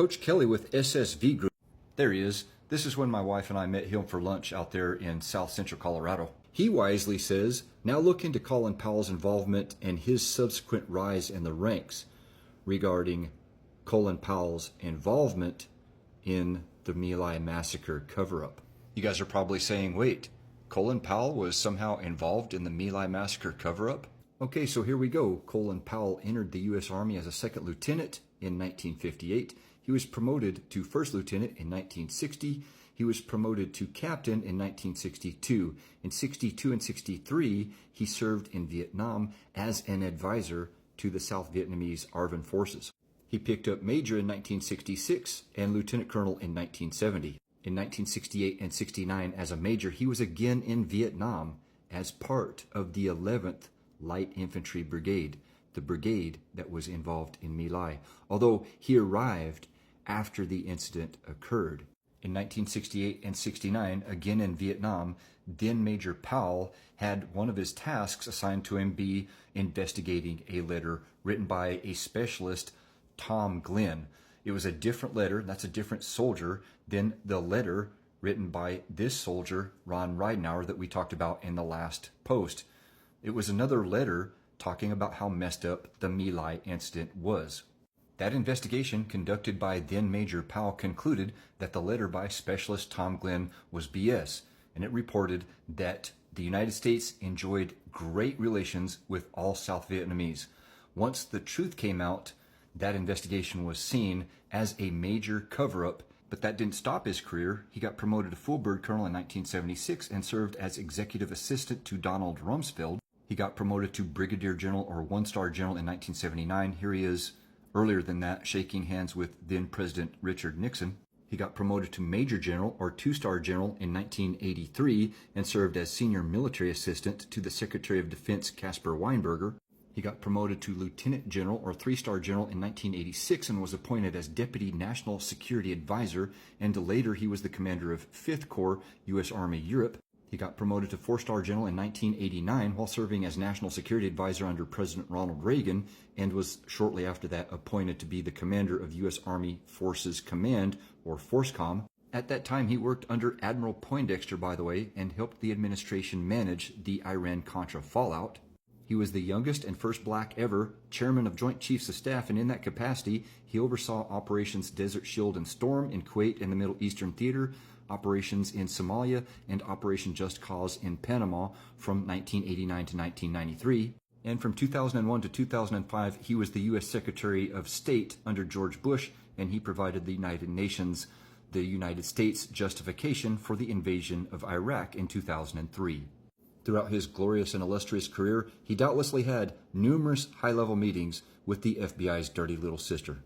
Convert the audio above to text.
Coach Kelly with SSV Group. There he is. This is when my wife and I met him for lunch out there in South Central Colorado. He wisely says, now look into Colin Powell's involvement and his subsequent rise in the ranks regarding Colin Powell's involvement in the My Lai massacre cover-up. You guys are probably saying, wait, Colin Powell was somehow involved in the My Lai massacre cover-up? Okay, so here we go. Colin Powell entered the U.S. Army as a second lieutenant in 1958. He was promoted to first lieutenant in 1960. He was promoted to captain in 1962. In 62 and 63, he served in Vietnam as an advisor to the South Vietnamese Arvin forces. He picked up major in 1966 and lieutenant colonel in 1970. In 1968 and 69 as a major, he was again in Vietnam as part of the 11th Light Infantry Brigade, the brigade that was involved in My Lai, although he arrived after the incident occurred. In 1968 and 69, again in Vietnam, then Major Powell had one of his tasks assigned to him be investigating a letter written by a specialist, Tom Glenn. It was a different letter, that's a different soldier than the letter written by this soldier, Ron Ridenour, that we talked about in the last post. It was another letter talking about how messed up the My Lai incident was. That investigation, conducted by then Major Powell, concluded that the letter by specialist Tom Glenn was BS, and it reported that the United States enjoyed great relations with all South Vietnamese. Once the truth came out, that investigation was seen as a major cover-up, but that didn't stop his career. He got promoted to full bird colonel in 1976 and served as executive assistant to Donald Rumsfeld. He got promoted to brigadier general or one-star general in 1979. Here he is earlier than that, shaking hands with then President Richard Nixon. He got promoted to major general or two-star general in 1983 and served as senior military assistant to the Secretary of Defense Caspar Weinberger. He got promoted to lieutenant general or three-star general in 1986 and was appointed as Deputy National Security Advisor, and later he was the commander of 5th Corps, U.S. Army Europe. He got promoted to four-star general in 1989 while serving as National Security Advisor under President Ronald Reagan, and was shortly after that appointed to be the commander of U.S. Army Forces Command, or FORSCOM. At that time, he worked under Admiral Poindexter, by the way, and helped the administration manage the Iran-Contra fallout. He was the youngest and first black ever chairman of Joint Chiefs of Staff, and in that capacity, he oversaw Operations Desert Shield and Storm in Kuwait and the Middle Eastern Theater, operations in Somalia, and Operation Just Cause in Panama from 1989 to 1993. And from 2001 to 2005, he was the U.S. Secretary of State under George Bush, and he provided the United Nations the United States justification for the invasion of Iraq in 2003. Throughout his glorious and illustrious career, he doubtlessly had numerous high-level meetings with the FBI's dirty little sister.